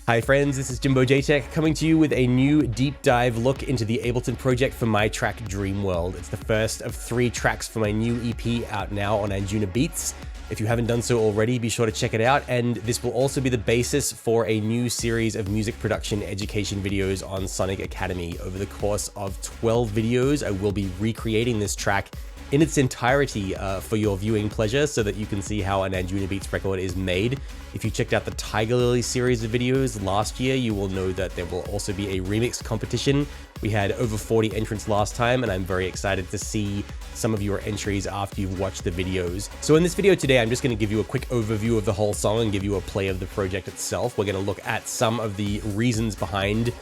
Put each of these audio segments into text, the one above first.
Hi friends, this is Jaytech coming to you with a new deep dive look into the Ableton project for my track Dreamworld. It's the first of 3 tracks for my new EP out now on Anjunabeats. If you haven't done so already, be sure to check it out, and this will also be the basis for a new series of music production education videos on Sonic Academy. Over the course of 12 videos, I will be recreating this track in its entirety for your viewing pleasure so that you can see how an Anjunabeats record is made. If you checked out the Tiger Lily series of videos last year, you will know that there will also be a remix competition. We had over 40 entrants last time, and I'm very excited to see some of your entries after you've watched the videos. So in this video today, I'm just going to give you a quick overview of the whole song and give you a play of the project itself. We're going to look at some of the reasons behind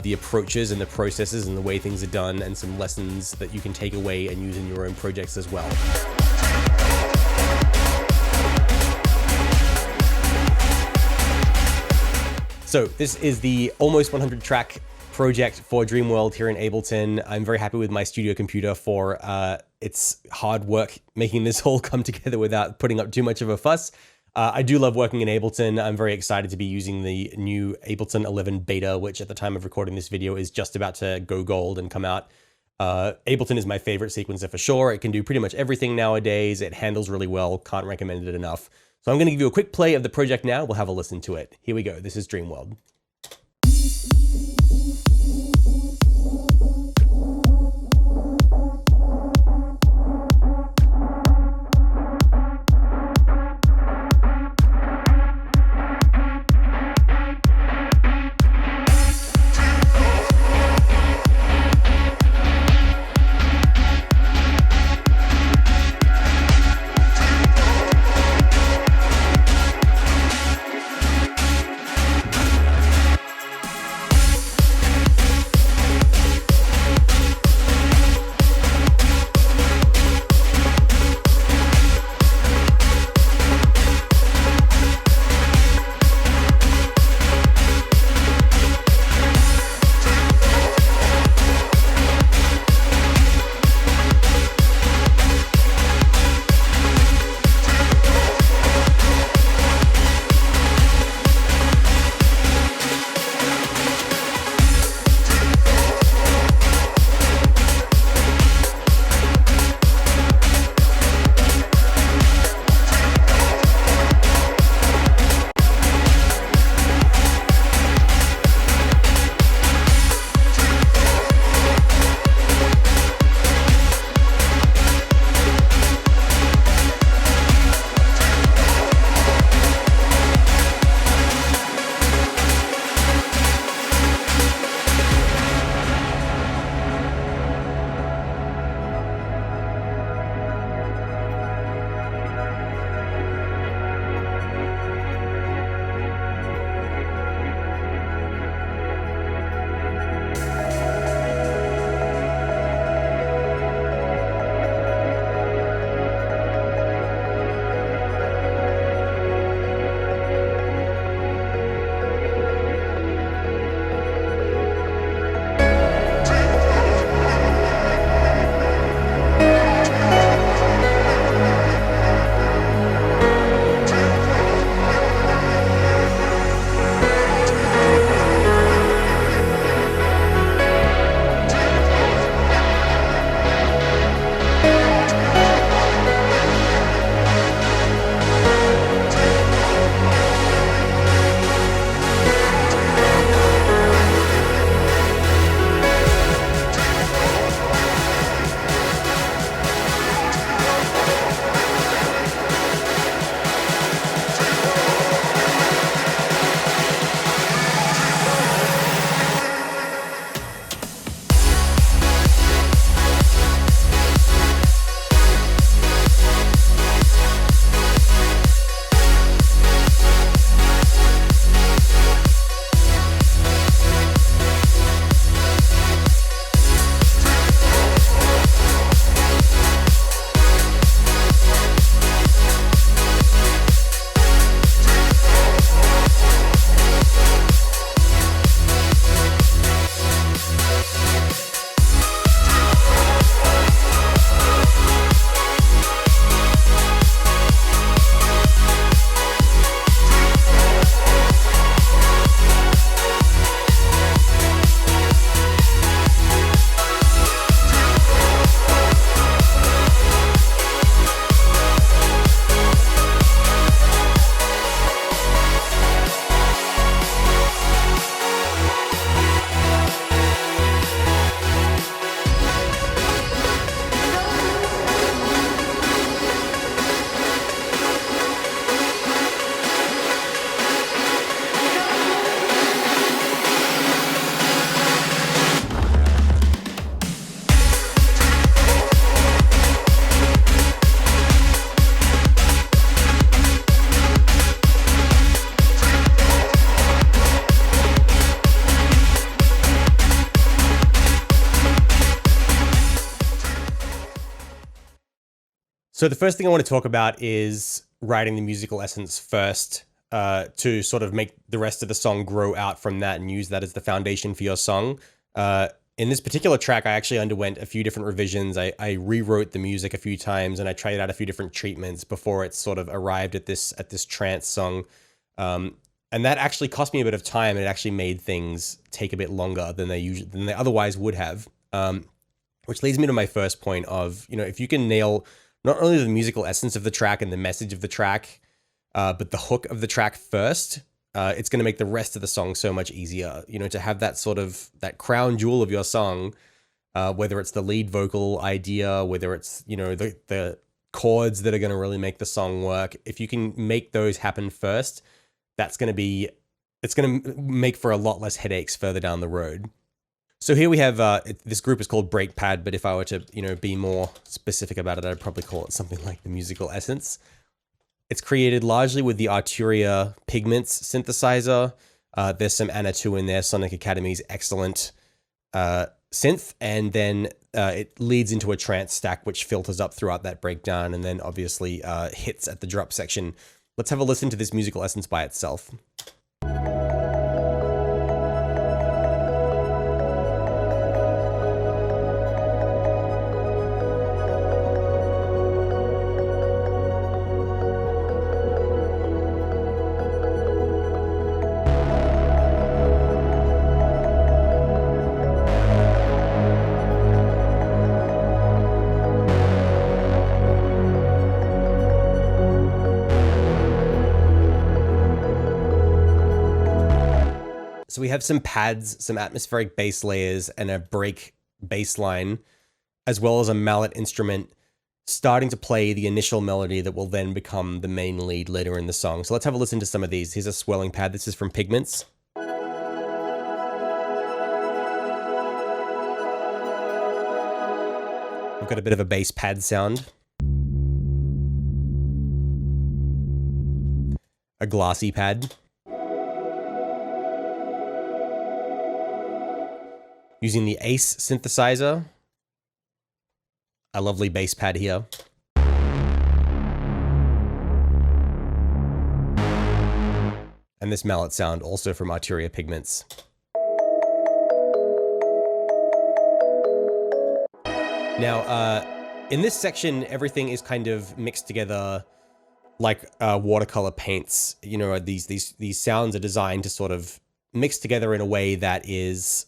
the approaches and the processes and the way things are done, and some lessons that you can take away and use in your own projects as well. So this is the almost 100 track project for Dreamworld here in Ableton. I'm very happy with my studio computer for its hard work making this all come together without putting up too much of a fuss. I do love working in Ableton. I'm very excited to be using the new Ableton 11 beta, which at the time of recording this video is just about to go gold and come out. Ableton is my favorite sequencer for sure. It can do pretty much everything nowadays. It handles really well. Can't recommend it enough. So I'm going to give you a quick play of the project now. We'll have a listen to it. Here we go. This is Dreamworld. So the first thing I want to talk about is writing the musical essence first, to sort of make the rest of the song grow out from that and use that as the foundation for your song. In this particular track, I actually underwent a few different revisions. I rewrote the music a few times, and I tried out a few different treatments before it sort of arrived at this trance song. And that actually cost me a bit of time. It actually made things take a bit longer than they otherwise would have. Which leads me to my first point of, if you can nail not only the musical essence of the track and the message of the track, but the hook of the track first, it's going to make the rest of the song so much easier. To have that sort of that crown jewel of your song, whether it's the lead vocal idea, whether it's, the chords that are going to really make the song work. If you can make those happen first, it's going to make for a lot less headaches further down the road. So here we have, this group is called Break Pad, but if I were to, be more specific about it, I'd probably call it something like the musical essence. It's created largely with the Arturia Pigments synthesizer. There's some Anna 2 in there, Sonic Academy's excellent synth, and then it leads into a trance stack which filters up throughout that breakdown and then obviously hits at the drop section. Let's have a listen to this musical essence by itself. So we have some pads, some atmospheric bass layers, and a break bass line, as well as a mallet instrument starting to play the initial melody that will then become the main lead later in the song. So let's have a listen to some of these. Here's a swelling pad. This is from Pigments. We've got a bit of a bass pad sound. A glassy pad. Using the Ace synthesizer. A lovely bass pad here. And this mallet sound also from Arturia Pigments. Now, in this section, everything is kind of mixed together like watercolor paints. These sounds are designed to sort of mix together in a way that is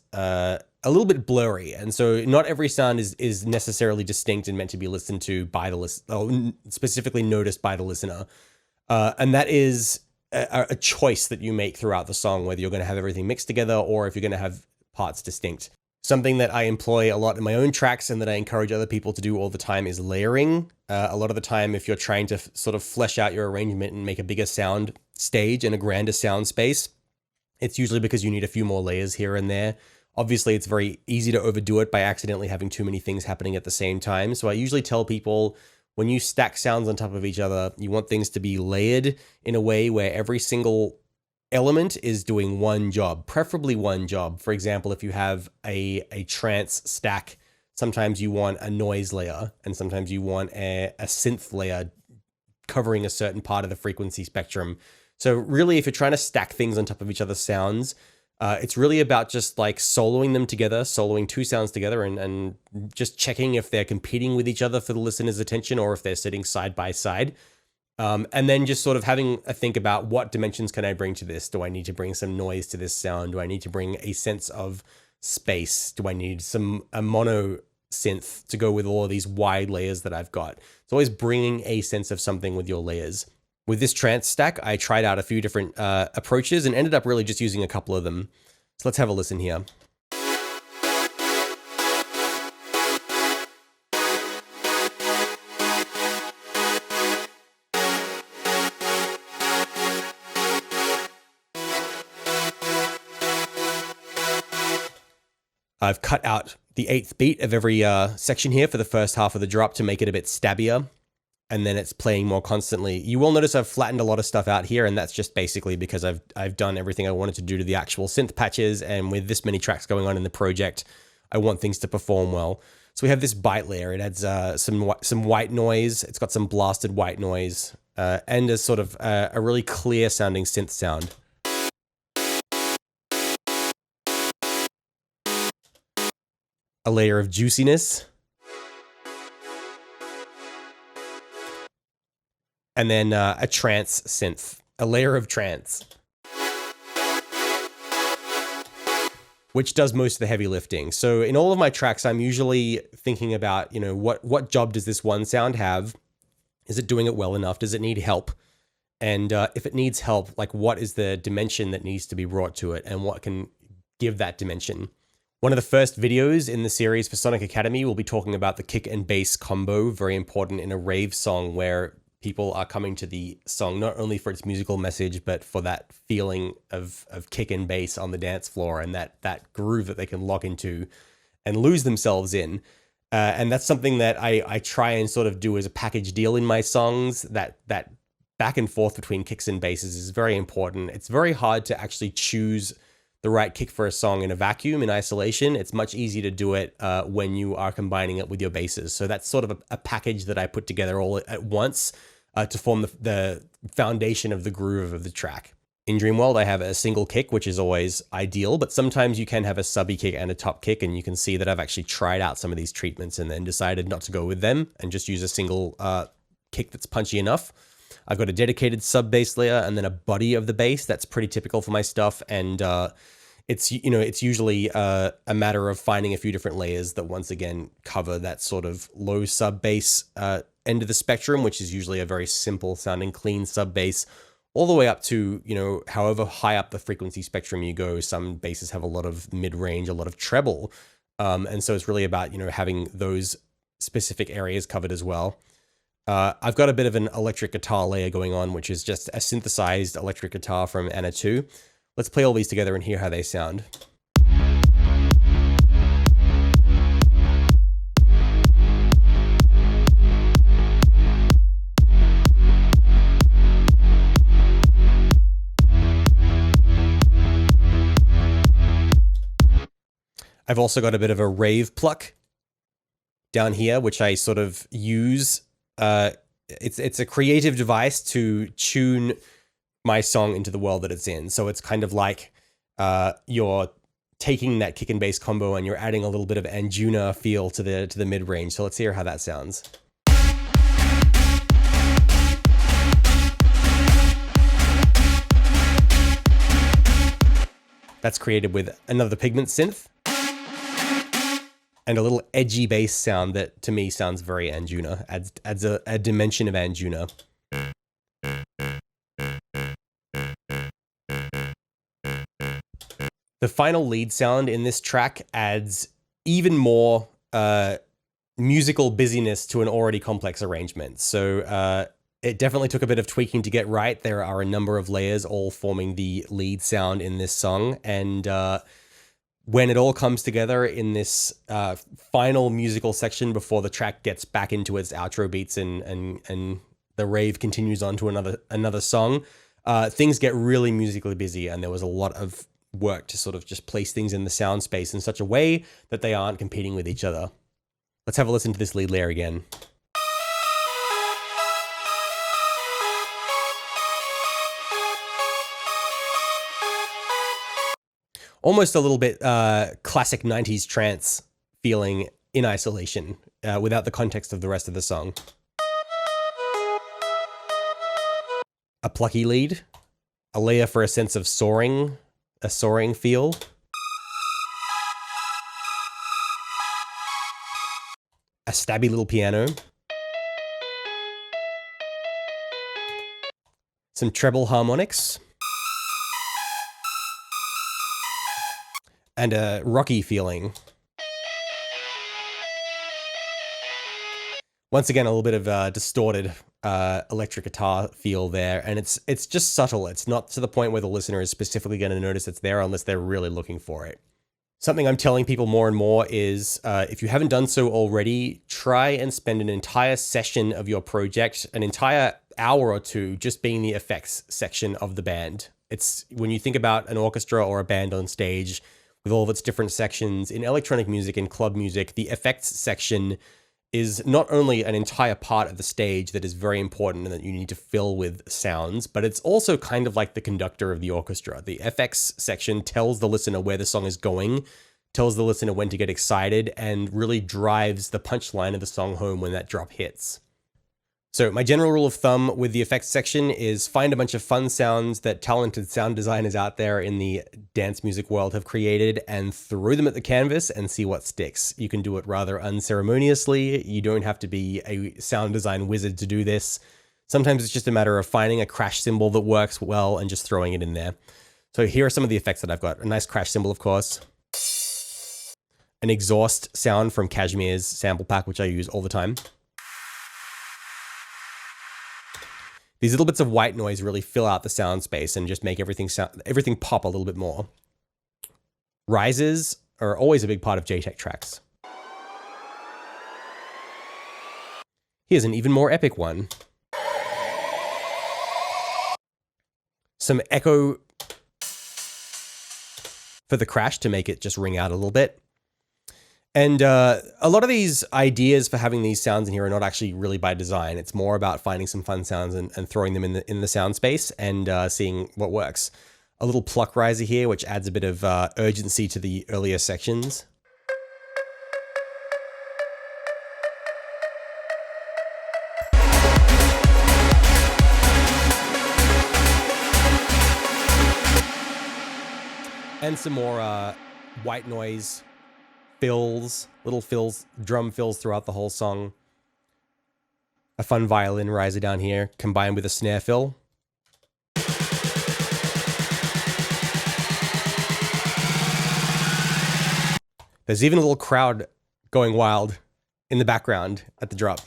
a little bit blurry, and so not every sound is necessarily distinct and meant to be listened to by the listener, specifically noticed by the listener. And that is a choice that you make throughout the song, whether you're going to have everything mixed together or if you're going to have parts distinct. Something that I employ a lot in my own tracks and that I encourage other people to do all the time is layering. A lot of the time, if you're trying to sort of flesh out your arrangement and make a bigger sound stage and a grander sound space, it's usually because you need a few more layers here and there. Obviously, it's very easy to overdo it by accidentally having too many things happening at the same time. So I usually tell people, when you stack sounds on top of each other, you want things to be layered in a way where every single element is doing one job, preferably one job. For example, if you have a trance stack, sometimes you want a noise layer, and sometimes you want a synth layer covering a certain part of the frequency spectrum. So really, if you're trying to stack things on top of each other's sounds, it's really about just like soloing them together, soloing two sounds together, and just checking if they're competing with each other for the listener's attention or if they're sitting side by side. And then just sort of having a think about what dimensions can I bring to this? Do I need to bring some noise to this sound? Do I need to bring a sense of space? Do I need a mono synth to go with all of these wide layers that I've got? It's always bringing a sense of something with your layers. With this trance stack, I tried out a few different approaches and ended up really just using a couple of them. So let's have a listen here. I've cut out the 8th beat of every section here for the first half of the drop to make it a bit stabbier, and then it's playing more constantly. You will notice I've flattened a lot of stuff out here, and that's just basically because I've done everything I wanted to do to the actual synth patches, and with this many tracks going on in the project, I want things to perform well. So we have this bite layer. It adds some white noise. It's got some blasted white noise and a sort of a really clear sounding synth sound. A layer of juiciness. And then a trance synth, a layer of trance, which does most of the heavy lifting. So in all of my tracks, I'm usually thinking about, you know, what job does this one sound have? Is it doing it well enough? Does it need help? And if it needs help, like what is the dimension that needs to be brought to it and what can give that dimension? One of the first videos in the series for Sonic Academy will be talking about the kick and bass combo, very important in a rave song where people are coming to the song not only for its musical message, but for that feeling of kick and bass on the dance floor and that groove that they can lock into and lose themselves in. And that's something that I try and sort of do as a package deal in my songs. That back and forth between kicks and basses is very important. It's very hard to actually choose the right kick for a song in a vacuum, in isolation. It's much easier to do it when you are combining it with your basses. So that's sort of a package that I put together all at once to form the foundation of the groove of the track. In Dreamworld, I have a single kick, which is always ideal, but sometimes you can have a subby kick and a top kick, and you can see that I've actually tried out some of these treatments and then decided not to go with them and just use a single kick that's punchy enough. I've got a dedicated sub bass layer and then a body of the bass. That's pretty typical for my stuff, and it's usually a matter of finding a few different layers that once again cover that sort of low sub bass end of the spectrum, which is usually a very simple sounding clean sub bass, all the way up to, you know, however high up the frequency spectrum you go. Some basses have a lot of mid range, a lot of treble, and so it's really about, you know, having those specific areas covered as well. I've got a bit of an electric guitar layer going on, which is just a synthesized electric guitar from Anna 2. Let's play all these together and hear how they sound. I've also got a bit of a rave pluck down here, which I sort of use. It's a creative device to tune my song into the world that it's in. So it's kind of like you're taking that kick and bass combo and you're adding a little bit of Anjuna feel to the mid range. So let's hear how that sounds. That's created with another pigment synth and a little edgy bass sound that to me sounds very Anjuna, adds a dimension of Anjuna. The final lead sound in this track adds even more musical busyness to an already complex arrangement. So it definitely took a bit of tweaking to get right. There are a number of layers all forming the lead sound in this song, and when it all comes together in this final musical section before the track gets back into its outro beats and the rave continues on to another song, things get really musically busy, and there was a lot of work to sort of just place things in the sound space in such a way that they aren't competing with each other. Let's have a listen to this lead layer again. Almost a little bit classic 90s trance feeling in isolation, without the context of the rest of the song. A plucky lead, a layer for a sense of soaring, a soaring feel. A stabby little piano. Some treble harmonics. And a rocky feeling. Once again, a little bit of distorted electric guitar feel there, and it's just subtle. It's not to the point where the listener is specifically going to notice it's there unless they're really looking for it. Something I'm telling people more and more is, if you haven't done so already, try and spend an entire session of your project, an entire hour or two, just being the effects section of the band. It's when you think about an orchestra or a band on stage, with all of its different sections. In electronic music and club music, the effects section is not only an entire part of the stage that is very important and that you need to fill with sounds, but it's also kind of like the conductor of the orchestra. The FX section tells the listener where the song is going, tells the listener when to get excited, and really drives the punchline of the song home when that drop hits. So my general rule of thumb with the effects section is find a bunch of fun sounds that talented sound designers out there in the dance music world have created and throw them at the canvas and see what sticks. You can do it rather unceremoniously. You don't have to be a sound design wizard to do this. Sometimes it's just a matter of finding a crash cymbal that works well and just throwing it in there. So here are some of the effects that I've got. A nice crash cymbal, of course. An exhaust sound from Kashmir's sample pack, which I use all the time. These little bits of white noise really fill out the sound space and just make everything pop a little bit more. Rises are always a big part of Jaytech tracks. Here's an even more epic one. Some echo for the crash to make it just ring out a little bit. And a lot of these ideas for having these sounds in here are not actually really by design. It's more about finding some fun sounds and throwing them in the sound space and seeing what works. A little pluck riser here, which adds a bit of urgency to the earlier sections. And some more white noise fills, little fills, drum fills throughout the whole song. A fun violin riser down here, combined with a snare fill. There's even a little crowd going wild in the background at the drop.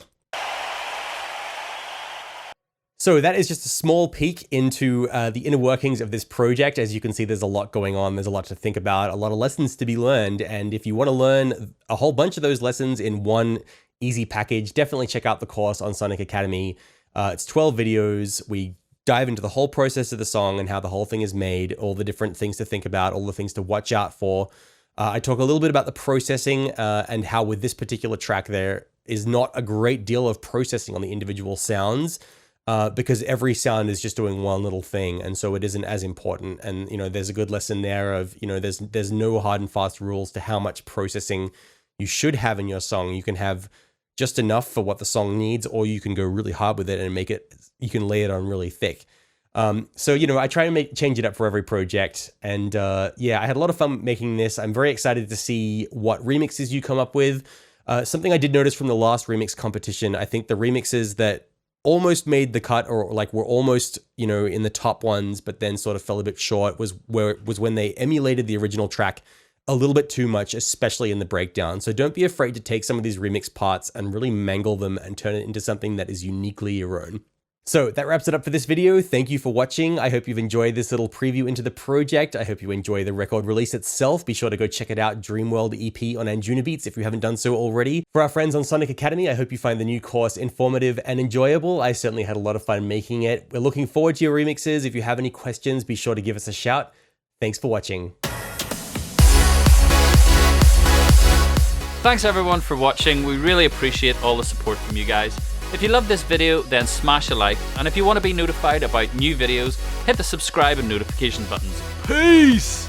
So that is just a small peek into the inner workings of this project. As you can see, there's a lot going on. There's a lot to think about, a lot of lessons to be learned. And if you want to learn a whole bunch of those lessons in one easy package, definitely check out the course on Sonic Academy. It's 12 videos. We dive into the whole process of the song and how the whole thing is made, all the different things to think about, all the things to watch out for. I talk a little bit about the processing and how with this particular track there is not a great deal of processing on the individual sounds. Because every sound is just doing one little thing, and so it isn't as important. And you know, there's a good lesson there of, you know, there's no hard and fast rules to how much processing you should have in your song. You can have just enough for what the song needs, or you can go really hard with it and make it, you can lay it on really thick. So you know, I try to change it up for every project, and yeah, I had a lot of fun making this. I'm very excited to see what remixes you come up with. Something I did notice from the last remix competition, I think the remixes that almost made the cut, or like were almost, you know, in the top ones, but then sort of fell a bit short, was when they emulated the original track a little bit too much, especially in the breakdown. So don't be afraid to take some of these remix parts and really mangle them and turn it into something that is uniquely your own. So that wraps it up for this video. Thank you for watching. I hope you've enjoyed this little preview into the project. I hope you enjoy the record release itself. Be sure to go check it out, Dreamworld EP on Anjunabeats, if you haven't done so already. For our friends on Sonic Academy, I hope you find the new course informative and enjoyable. I certainly had a lot of fun making it. We're looking forward to your remixes. If you have any questions, be sure to give us a shout. Thanks for watching. Thanks everyone for watching. We really appreciate all the support from you guys. If you love this video, then smash a like, and if you want to be notified about new videos, hit the subscribe and notification buttons. Peace!